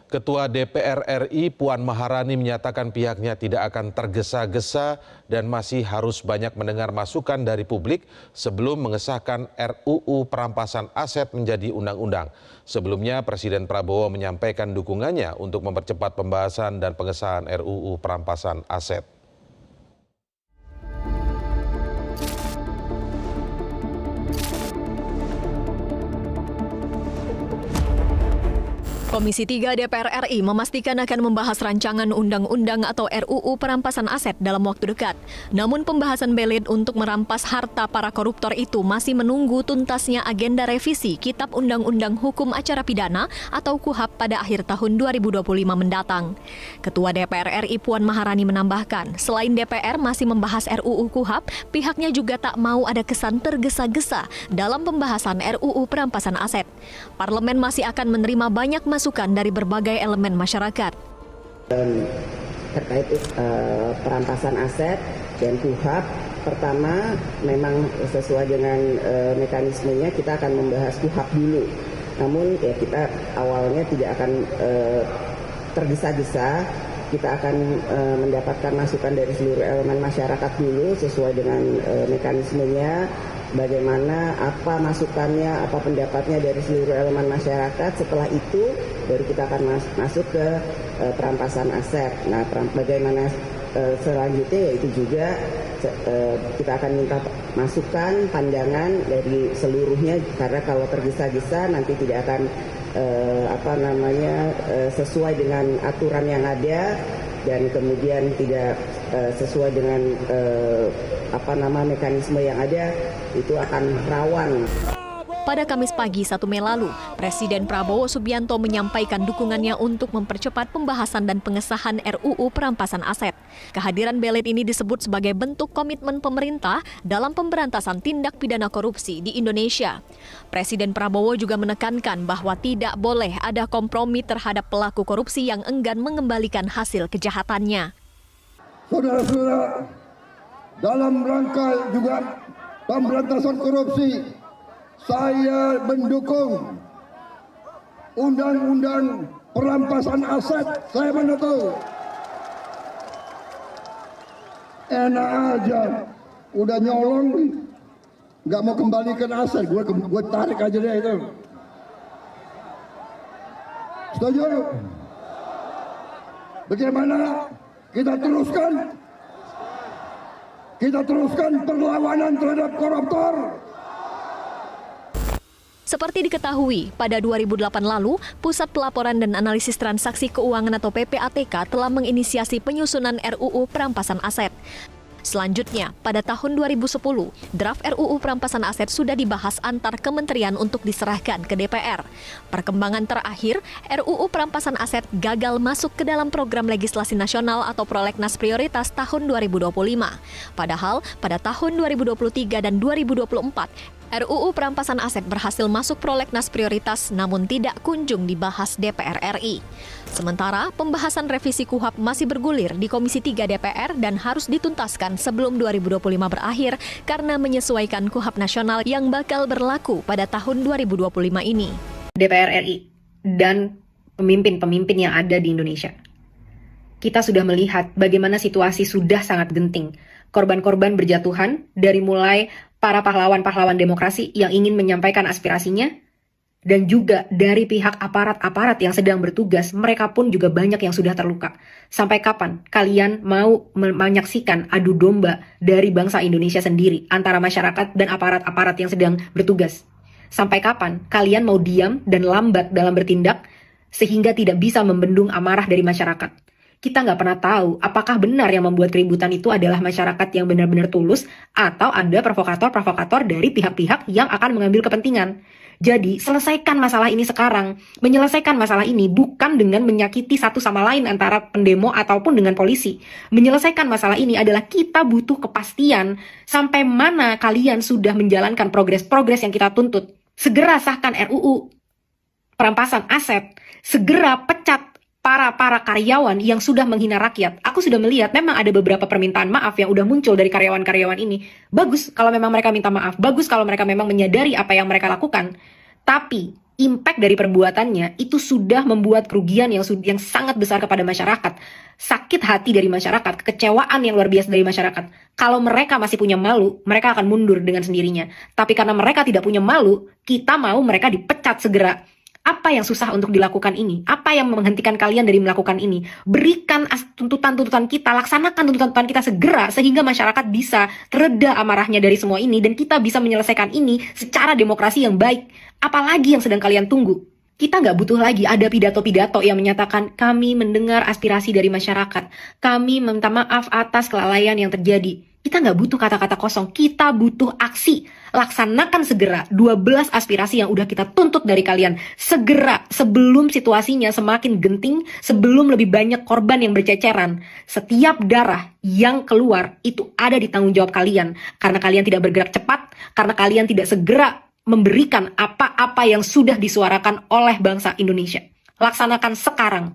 Ketua DPR RI Puan Maharani menyatakan pihaknya tidak akan tergesa-gesa dan masih harus banyak mendengar masukan dari publik sebelum mengesahkan RUU Perampasan Aset menjadi undang-undang. Sebelumnya Presiden Prabowo menyampaikan dukungannya untuk mempercepat pembahasan dan pengesahan RUU Perampasan Aset. Komisi 3 DPR RI memastikan akan membahas rancangan undang-undang atau RUU Perampasan Aset dalam waktu dekat. Namun pembahasan belit untuk merampas harta para koruptor itu masih menunggu tuntasnya agenda revisi Kitab Undang-Undang Hukum Acara Pidana atau KUHAP pada akhir tahun 2025 mendatang. Ketua DPR RI Puan Maharani menambahkan, selain DPR masih membahas RUU KUHAP, pihaknya juga tak mau ada kesan tergesa-gesa dalam pembahasan RUU Perampasan Aset. Parlemen masih akan menerima banyak masukan dari berbagai elemen masyarakat. Terkait perampasan aset dan KUHAP, pertama memang sesuai dengan mekanismenya kita akan membahas KUHAP dulu. Namun ya kita awalnya tidak akan tergesa-gesa, kita akan mendapatkan masukan dari seluruh elemen masyarakat dulu sesuai dengan mekanismenya. Bagaimana, apa masukannya, apa pendapatnya dari seluruh elemen masyarakat. Setelah itu baru kita akan masuk ke perampasan aset. Nah, bagaimana selanjutnya yaitu juga kita akan minta masukan, pandangan dari seluruhnya, karena kalau tergesa-gesa nanti tidak akan sesuai dengan aturan yang ada dan kemudian tidak sesuai dengan mekanisme yang ada, itu akan rawan. Pada Kamis pagi 1 Mei lalu, Presiden Prabowo Subianto menyampaikan dukungannya untuk mempercepat pembahasan dan pengesahan RUU Perampasan Aset. Kehadiran belit ini disebut sebagai bentuk komitmen pemerintah dalam pemberantasan tindak pidana korupsi di Indonesia. Presiden Prabowo juga menekankan bahwa tidak boleh ada kompromi terhadap pelaku korupsi yang enggan mengembalikan hasil kejahatannya. Saudara-saudara, dalam rangka juga pemberantasan korupsi, saya mendukung undang-undang perampasan aset. Saya mendukung. Enak aja, udah nyolong, nggak mau kembalikan aset, gue tarik aja deh itu. Setuju? Bagaimana kita teruskan? Kita teruskan perlawanan terhadap koruptor. Seperti diketahui, pada 2008 lalu, Pusat Pelaporan dan Analisis Transaksi Keuangan atau PPATK telah menginisiasi penyusunan RUU Perampasan Aset. Selanjutnya, pada tahun 2010, draft RUU Perampasan Aset sudah dibahas antar kementerian untuk diserahkan ke DPR. Perkembangan terakhir, RUU Perampasan Aset gagal masuk ke dalam program legislasi nasional atau prolegnas prioritas tahun 2025. Padahal, pada tahun 2023 dan 2024, RUU Perampasan Aset berhasil masuk prolegnas prioritas namun tidak kunjung dibahas DPR RI. Sementara pembahasan revisi KUHAP masih bergulir di Komisi 3 DPR dan harus dituntaskan sebelum 2025 berakhir karena menyesuaikan KUHAP nasional yang bakal berlaku pada tahun 2025 ini. DPR RI dan pemimpin-pemimpin yang ada di Indonesia. Kita sudah melihat bagaimana situasi sudah sangat genting. Korban-korban berjatuhan dari mulai para pahlawan-pahlawan demokrasi yang ingin menyampaikan aspirasinya, dan juga dari pihak aparat-aparat yang sedang bertugas, mereka pun juga banyak yang sudah terluka. Sampai kapan kalian mau menyaksikan adu domba dari bangsa Indonesia sendiri antara masyarakat dan aparat-aparat yang sedang bertugas? Sampai kapan kalian mau diam dan lambat dalam bertindak sehingga tidak bisa membendung amarah dari masyarakat? Kita nggak pernah tahu apakah benar yang membuat keributan itu adalah masyarakat yang benar-benar tulus atau ada provokator-provokator dari pihak-pihak yang akan mengambil kepentingan. Jadi, selesaikan masalah ini sekarang. Menyelesaikan masalah ini bukan dengan menyakiti satu sama lain antara pendemo ataupun dengan polisi. Menyelesaikan masalah ini adalah kita butuh kepastian sampai mana kalian sudah menjalankan progres-progres yang kita tuntut. Segera sahkan RUU Perampasan Aset. Segera pecat para karyawan yang sudah menghina rakyat. Aku sudah melihat memang ada beberapa permintaan maaf yang udah muncul dari karyawan-karyawan ini. Bagus kalau memang mereka minta maaf. Bagus kalau mereka memang menyadari apa yang mereka lakukan. Tapi impact dari perbuatannya itu sudah membuat kerugian yang sangat besar kepada masyarakat. Sakit hati dari masyarakat, kekecewaan yang luar biasa dari masyarakat. Kalau mereka masih punya malu, mereka akan mundur dengan sendirinya. Tapi karena mereka tidak punya malu, kita mau mereka dipecat segera. Apa yang susah untuk dilakukan ini? Apa yang menghentikan kalian dari melakukan ini? Berikan tuntutan-tuntutan kita, laksanakan tuntutan kita segera sehingga masyarakat bisa tereda amarahnya dari semua ini dan kita bisa menyelesaikan ini secara demokrasi yang baik. Apalagi yang sedang kalian tunggu? Kita nggak butuh lagi ada pidato-pidato yang menyatakan kami mendengar aspirasi dari masyarakat. Kami minta maaf atas kelalaian yang terjadi. Kita nggak butuh kata-kata kosong, kita butuh aksi. Laksanakan segera 12 aspirasi yang udah kita tuntut dari kalian. Segera, sebelum situasinya semakin genting, sebelum lebih banyak korban yang berceceran. Setiap darah yang keluar itu ada di tanggung jawab kalian. Karena kalian tidak bergerak cepat, karena kalian tidak segera memberikan apa-apa yang sudah disuarakan oleh bangsa Indonesia. Laksanakan sekarang.